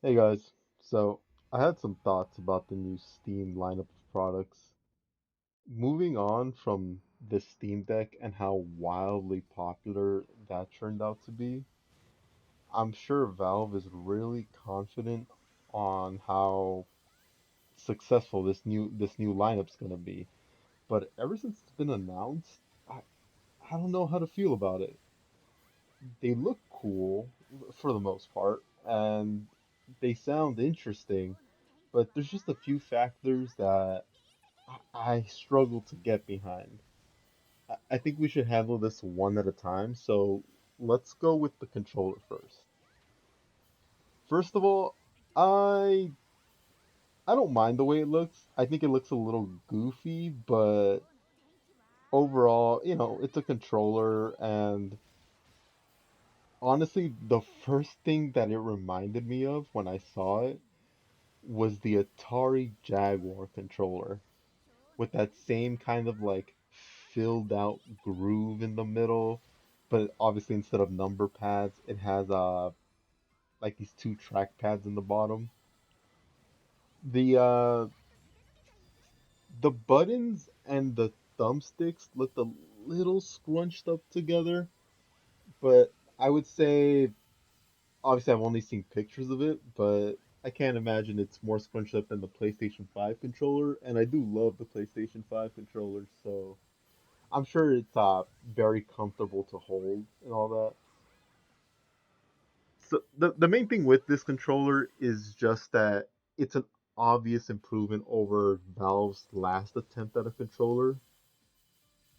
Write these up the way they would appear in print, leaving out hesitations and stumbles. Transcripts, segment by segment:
Hey guys, so I had some thoughts about the new Steam lineup of products. Moving on from the Steam Deck and how wildly popular that turned out to be, I'm sure Valve is really confident on how successful this new lineup's gonna be. But ever since it's been announced, I don't know how to feel about it. They look cool for the most part, and they sound interesting, but there's just a few factors that I struggle to get behind. I think we should handle this one at a time. So let's go with the controller first. First of all, I I don't mind the way it looks. I think it looks a little goofy, but overall, it's a controller, and honestly, the first thing that it reminded me of when I saw it was the Atari Jaguar controller, with that same kind of like filled out groove in the middle, but obviously instead of number pads, it has like these two track pads in the bottom. The buttons and the thumbsticks looked a little scrunched up together, but I would say obviously I've only seen pictures of it, but I can't imagine it's more scrunched up than the PlayStation 5 controller, and I do love the PlayStation 5 controller, so I'm sure it's very comfortable to hold and all that. So the main thing with this controller is just that it's an obvious improvement over Valve's last attempt at a controller,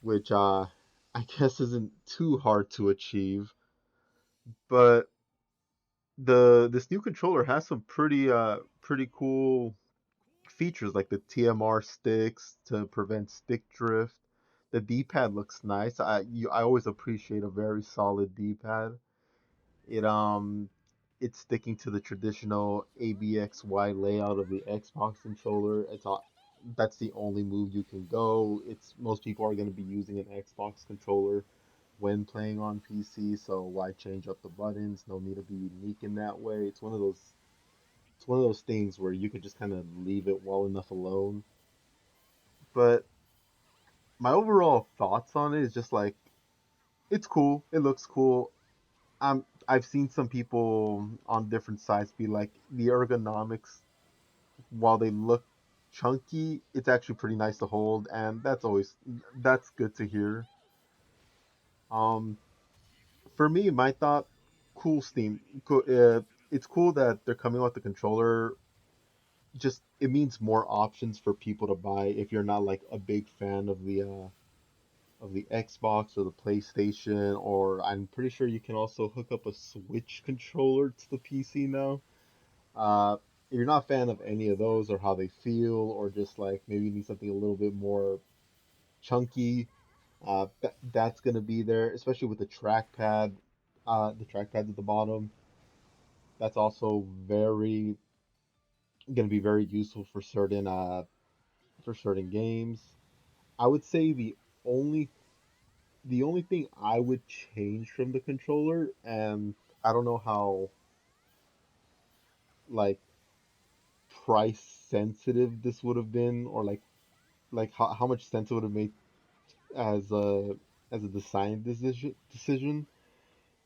which I guess isn't too hard to achieve. But the this new controller has some pretty cool features like the TMR sticks to prevent stick drift. The D-pad looks nice. I always appreciate a very solid D-pad. It it's sticking to the traditional ABXY layout of the Xbox controller. That's the only move you can go. It's most people are going to be using an Xbox controller when playing on PC, so why change up the buttons? No need to be unique in that way. It's one of those things where you could just kind of leave it well enough alone. But my overall thoughts on it is just like it's cool. It looks cool. I've seen some people on different sites be like the ergonomics, while they look chunky, it's actually pretty nice to hold, and that's good to hear. Um, for me, my thought, cool Steam. Cool, it's cool that they're coming out with the controller. Just it means more options for people to buy if you're not like a big fan of the Xbox or the PlayStation, or I'm pretty sure you can also hook up a Switch controller to the PC now. If you're not a fan of any of those or how they feel, or just like maybe you need something a little bit more chunky, that's gonna be there, especially with the trackpad. The trackpads at the bottom. That's also very gonna be very useful for certain games. I would say only the only thing I would change from the controller, and I don't know how like price sensitive this would have been, or like how much sense it would have made as a design decision,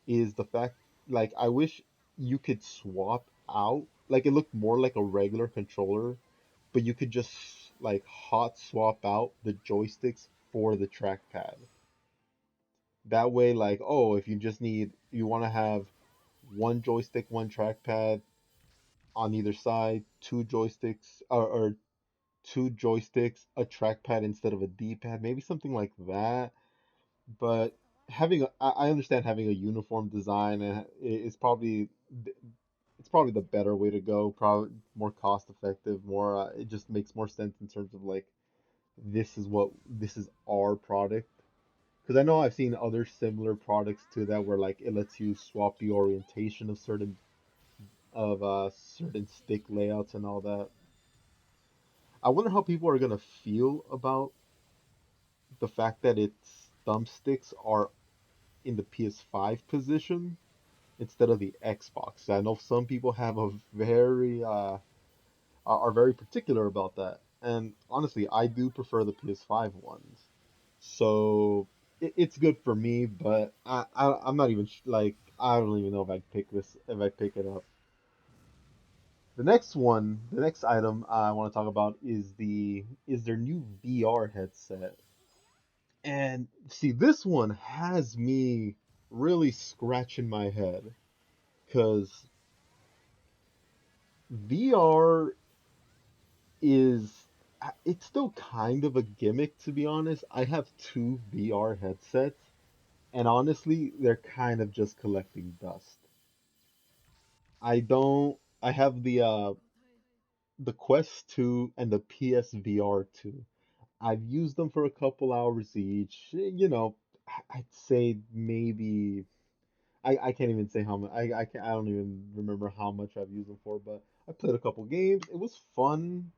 is the fact like I wish you could swap out, like it looked more like a regular controller, but you could just like hot swap out the joysticks for the trackpad. That way, like, oh, if you want to have one joystick, one trackpad on either side, two joysticks, or two joysticks, a trackpad instead of a D-pad, maybe something like that. But I understand having a uniform design it's probably the better way to go. Probably more cost effective. More it just makes more sense in terms of like this is our product. Because I know I've seen other similar products to that where like it lets you swap the orientation of certain stick layouts and all that. I wonder how people are gonna feel about the fact that its thumbsticks are in the PS5 position. instead of the Xbox. I know some people have a very are very particular about that. And honestly, I do prefer the PS5 ones. So it's good for me, but I'm not even like I don't even know if I'd pick this if I pick it up. The next item I want to talk about is their new VR headset. And see, this one has me really scratching my head because VR is it's still kind of a gimmick to be honest. I have two VR headsets and honestly, they're kind of just collecting dust. I don't I have the Quest 2 and the PSVR 2. I've used them for a couple hours each. You know, I'd say maybe I can't even say how much I don't even remember how much I've used them for, but I played a couple games. It was fun,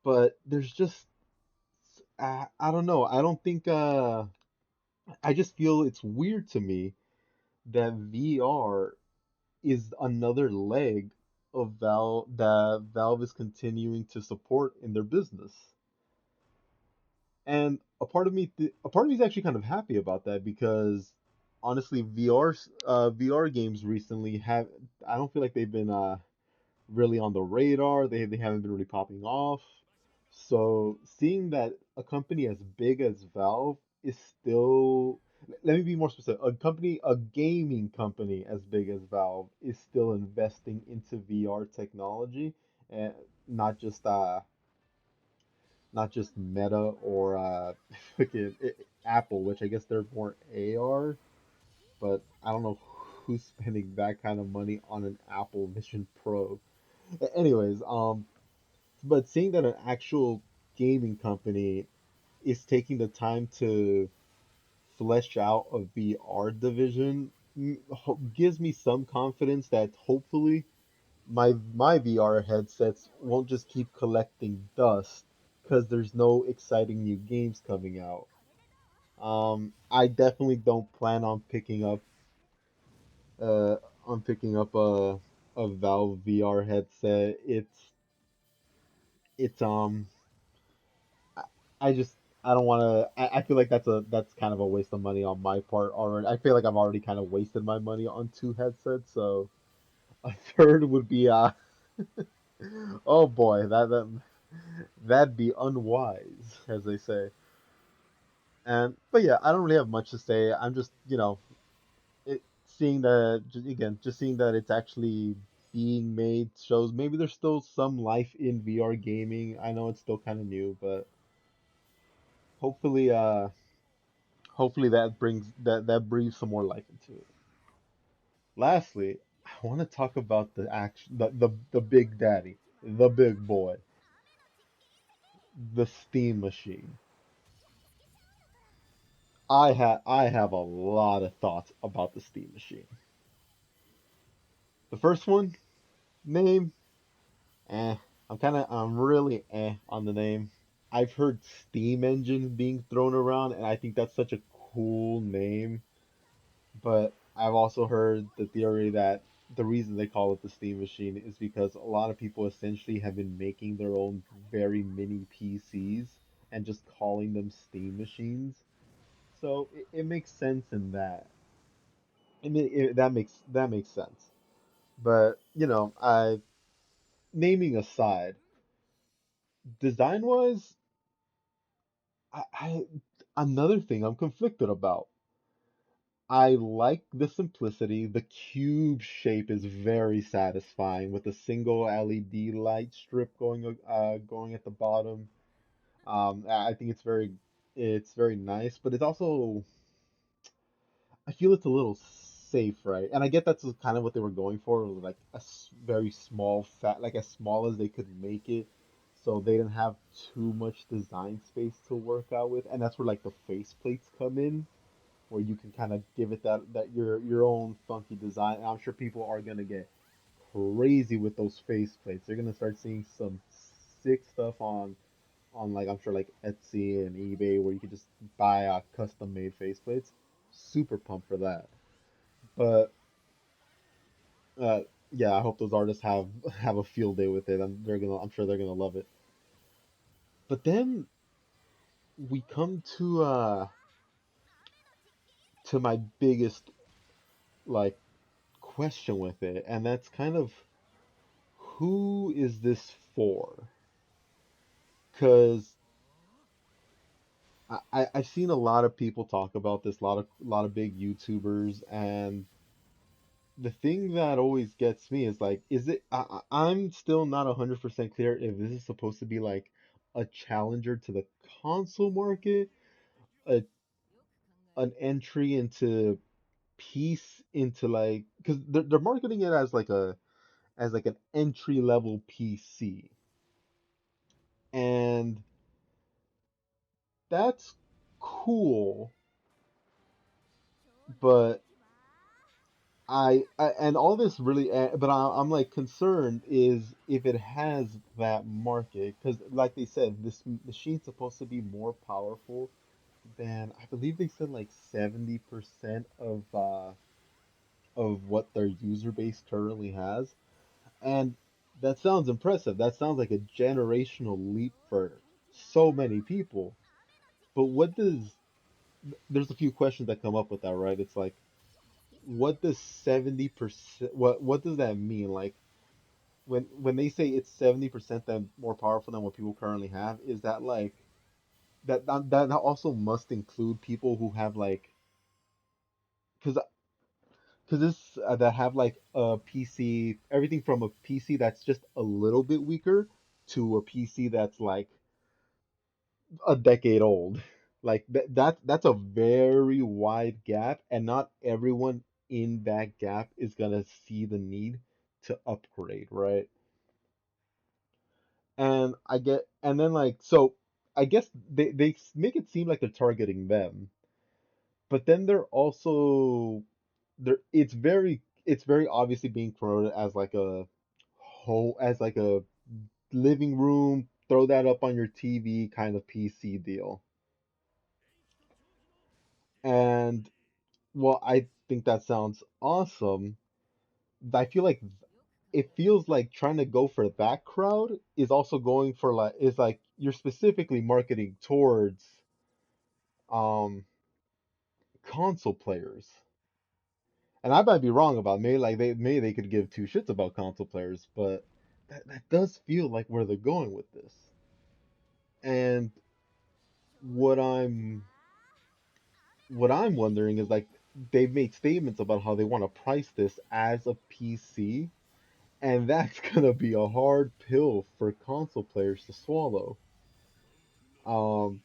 but there's just I don't know. I don't think I just feel it's weird to me that VR is another leg of Valve that Valve is continuing to support in their business. And a part of me is actually kind of happy about that because honestly, VR games recently have I don't feel like they've been really on the radar. They haven't been really popping off. So seeing that a company as big as Valve is still, let me be more specific, a gaming company as big as Valve is still investing into VR technology and not just uh not just Meta or fucking Apple, which I guess they're more AR, but I don't know who's spending that kind of money on an Apple Vision Pro. Anyways, but seeing that an actual gaming company is taking the time to flesh out a VR division gives me some confidence that hopefully my VR headsets won't just keep collecting dust because there's no exciting new games coming out. I definitely don't plan uh on picking up a Valve VR headset. It's I, I just I don't want to. I feel like that's kind of a waste of money on my part already. I feel like I've already kind of wasted my money on two headsets, so a third would be oh boy, that'd be unwise, as they say. And but yeah, I don't really have much to say. I'm just seeing that again, just seeing that it's actually being made shows maybe there's still some life in VR gaming. I know it's still kind of new, but hopefully hopefully that breathes some more life into it. Lastly, I want to talk about the big daddy, the big boy, the Steam machine. I have a lot of thoughts about the Steam machine. The first one, name, eh. I'm really on the name. I've heard Steam Engine being thrown around, and I think that's such a cool name. But I've also heard the theory that the reason they call it the Steam Machine is because a lot of people essentially have been making their own very mini PCs and just calling them Steam machines. So it makes sense in that. That makes sense. But I naming aside, design wise, I another thing I'm conflicted about. I like the simplicity. The cube shape is very satisfying with a single LED light strip going at the bottom. I think it's very nice, but it's also I feel it's a little safe, right? And I get that's kind of what they were going for, like very small, fat, like as small as they could make it, so they didn't have too much design space to work out with, and that's where like the face plates come in where you can kind of give it that your own funky design. And I'm sure people are gonna get crazy with those face plates. They're gonna start seeing some sick stuff on like I'm sure like Etsy and eBay where you can just buy custom made face plates. Super pumped for that. But Uh, yeah, I hope those artists have a field day with it. I'm sure they're gonna love it. But then we come to my biggest like question with it, and that's kind of who is this for? Because I've seen a lot of people talk about this, a lot of big YouTubers, and the thing that always gets me is like, is it? I'm still not 100% clear if this is supposed to be like a challenger to the console market, a an entry into piece into like because they're marketing it as like an entry level PC, and that's cool, but and all this really, but I'm like concerned is if it has that market because, like they said, this machine's supposed to be more powerful than I believe they said like 70% of what their user base currently has, and that sounds impressive. That sounds like a generational leap for so many people. But there's a few questions that come up with that, right? It's like what does 70% what does that mean? Like when they say it's 70% that more powerful than what people currently have, is that like that also must include people who have like because this that have like a PC, everything from a PC that's just a little bit weaker to a PC that's like a decade old. Like that's a very wide gap, and not everyone in that gap is gonna see the need to upgrade, right? And then like so I guess they make it seem like they're targeting them, but then they're also it's very obviously being promoted as like a whole as like a living room, throw that up on your TV kind of PC deal. And well, I think that sounds awesome. I feel like it feels like trying to go for that crowd is also going for like is like you're specifically marketing towards um console players. And I might be wrong about maybe they could give two shits about console players, but that does feel like where they're going with this. And what I'm what I'm wondering is like they've made statements about how they want to price this as a PC, and that's gonna be a hard pill for console players to swallow. Um,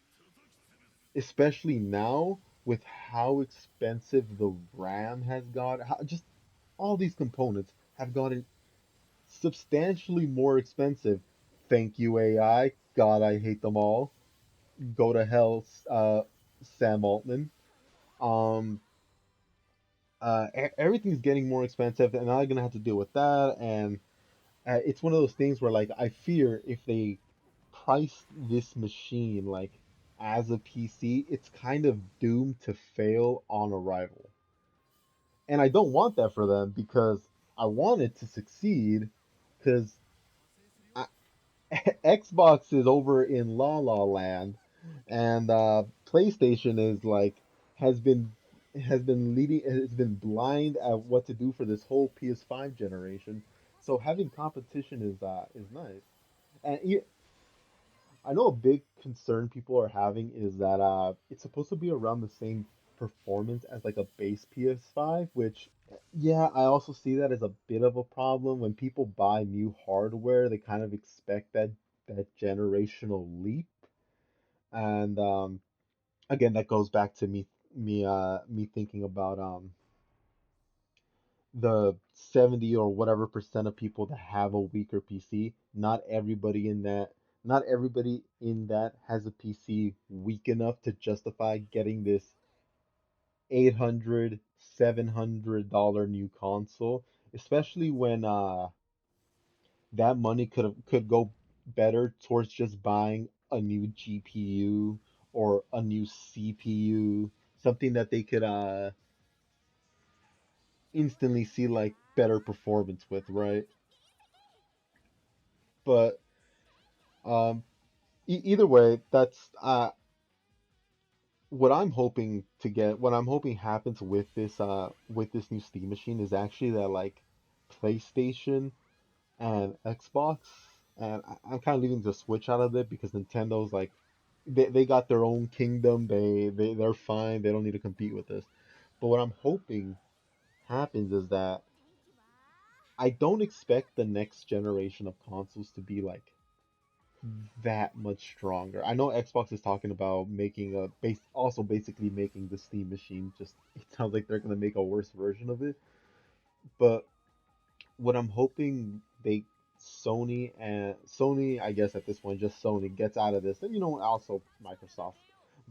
Especially now with how expensive the RAM has got, just all these components have gotten substantially more expensive. Thank you, AI. God, I hate them all. Go to hell, Sam Altman. Um, Everything's getting more expensive, and I'm gonna have to deal with that. And it's one of those things where, like, I fear if they price this machine like as a PC, it's kind of doomed to fail on arrival. And I don't want that for them because I want it to succeed. Because Xbox is over in La La Land, and PlayStation is like has been has been blind at what to do for this whole PS5 generation. So having competition is nice. And I know a big concern people are having is that it's supposed to be around the same performance as like a base PS5, which yeah, I also see that as a bit of a problem. When people buy new hardware, they kind of expect that generational leap. And again, that goes back to me thinking about the 70 or whatever percent of people that have a weaker PC. Not everybody in that has a PC weak enough to justify getting this 800, $700 new console, especially when that money could go better towards just buying a new GPU or a new CPU, something that they could instantly see like better performance with, right? But um, either way, that's what I'm hoping to get. What I'm hoping happens with this new Steam machine is actually that like PlayStation and Xbox, and I'm kind of leaving the Switch out of it because Nintendo's like they got their own kingdom. They're fine. They don't need to compete with this. But what I'm hoping happens is that I don't expect the next generation of consoles to be like that much stronger. I know Xbox is talking about making a base, also basically making the Steam machine. Just it sounds like they're gonna make a worse version of it. But what I'm hoping Sony, I guess at this point, just Sony gets out of this, and also Microsoft.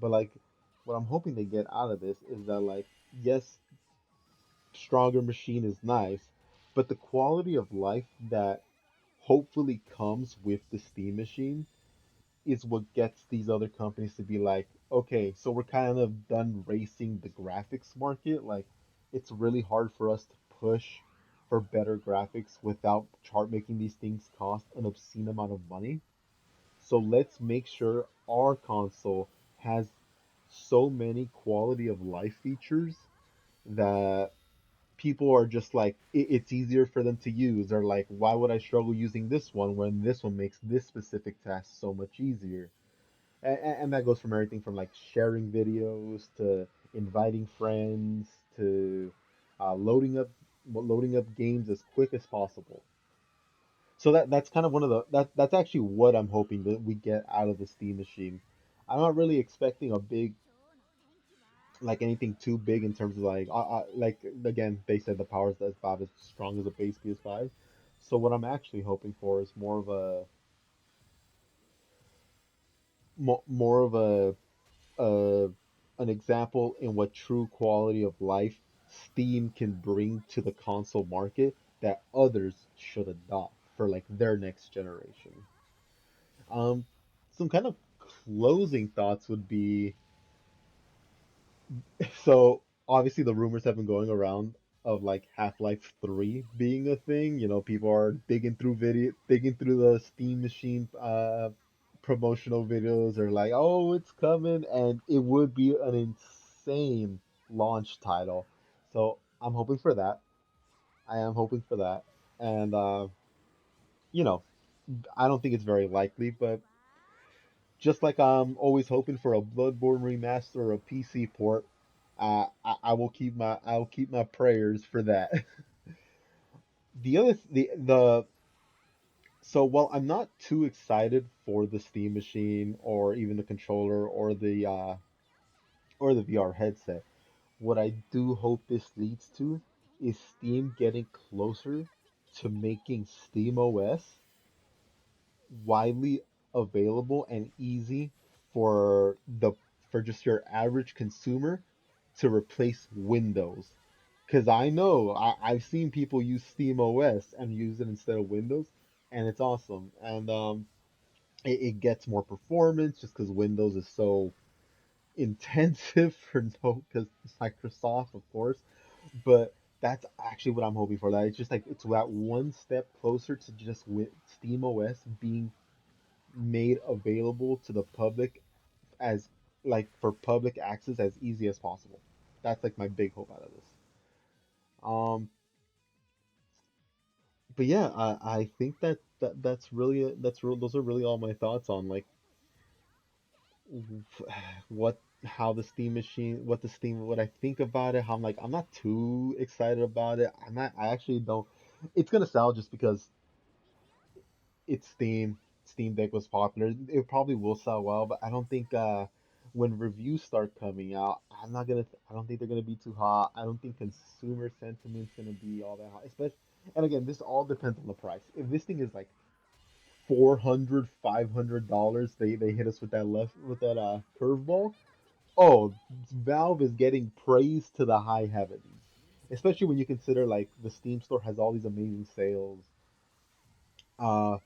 But like, what I'm hoping they get out of this is that like, yes, stronger machine is nice, but the quality of life that hopefully comes with the Steam machine is what gets these other companies to be like, okay, so we're kind of done racing the graphics market. Like, it's really hard for us to push for better graphics without chart making these things cost an obscene amount of money. So let's make sure our console has so many quality of life features that people are just like it's easier for them to use. Or like, why would I struggle using this one when this one makes this specific task so much easier? And that goes from everything from like sharing videos to inviting friends to loading up games as quick as possible. So that's kind of one of the that's actually what I'm hoping that we get out of the Steam machine. I'm not really expecting a big like anything too big in terms of like again they said the power is about as strong as a base PS5. So what I'm actually hoping for is more of uh, an example in what true quality of life Steam can bring to the console market that others should adopt for like their next generation. Um, some kind of closing thoughts would be so obviously the rumors have been going around of like Half-Life 3 being a thing. People are digging through the Steam machine promotional videos are like, "Oh, it's coming," and it would be an insane launch title. So, I'm hoping for that. I am hoping for that. And you know, I don't think it's very likely, but just like I'm always hoping for a Bloodborne remaster or a PC port, I'll keep my prayers for that. The other the so while I'm not too excited for the Steam machine or even the controller or the VR headset, what I do hope this leads to is Steam getting closer to making SteamOS widely available and easy for the for just your average consumer to replace Windows. Because I know I've seen people use SteamOS and use it instead of Windows, and it's awesome. And it gets more performance just because Windows is so intensive for no, because Microsoft, of course. But that's actually what I'm hoping for. That it's just like it's that one step closer to just with SteamOS being made available to the public as like for public access as easy as possible. That's like my big hope out of this. Um, but yeah, I think that's really those are really all my thoughts on like what how the Steam machine what I think about it. How I'm not too excited about it. I actually don't. It's gonna sell just because it's Steam. Steam Deck was popular. It probably will sell well, but I don't think when reviews start coming out, I don't think they're gonna be too hot. I don't think consumer sentiment's gonna be all that hot. Especially, and again, this all depends on the price. If this thing is like 400, $500, they hit us with that curveball. Oh, Valve is getting praise to the high heavens. Especially when you consider like the Steam store has all these amazing sales. Uh,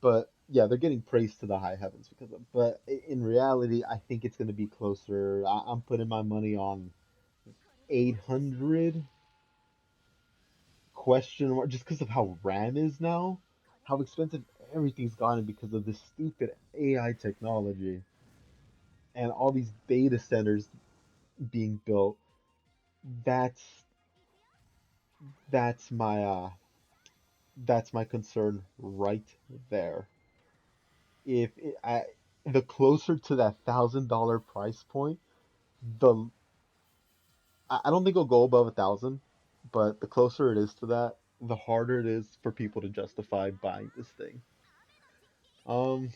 but yeah, they're getting praised to the high heavens because of. But in reality, I think it's going to be closer. I'm putting my money on 800, question mark just because of how RAM is now, how expensive everything's gotten because of this stupid AI technology and all these data centers being built. That's that's my that's my concern right there. If it, the closer to that $1,000 price point, the I don't think it'll go above 1,000, but the closer it is to that, the harder it is for people to justify buying this thing. Um,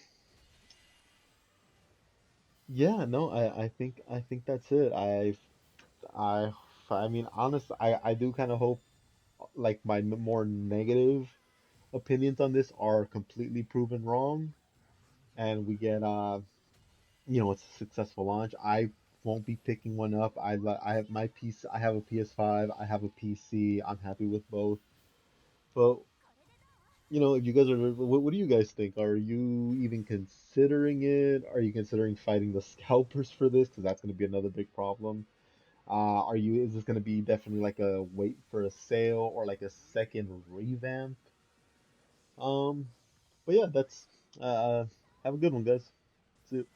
yeah, no, I think that's it. I I mean, honest, I do kind of hope like my more negative opinions on this are completely proven wrong, and we get it's a successful launch. I won't be picking one up. I have my PC. I have a PS5. I have a PC. I'm happy with both. But if you guys are, what do you guys think? Are you even considering it? Are you considering fighting the scalpers for this? Because that's going to be another big problem. Is this going to be definitely like a wait for a sale or like a second revamp? Um, but yeah, that's, uh, have a good one, guys. See you.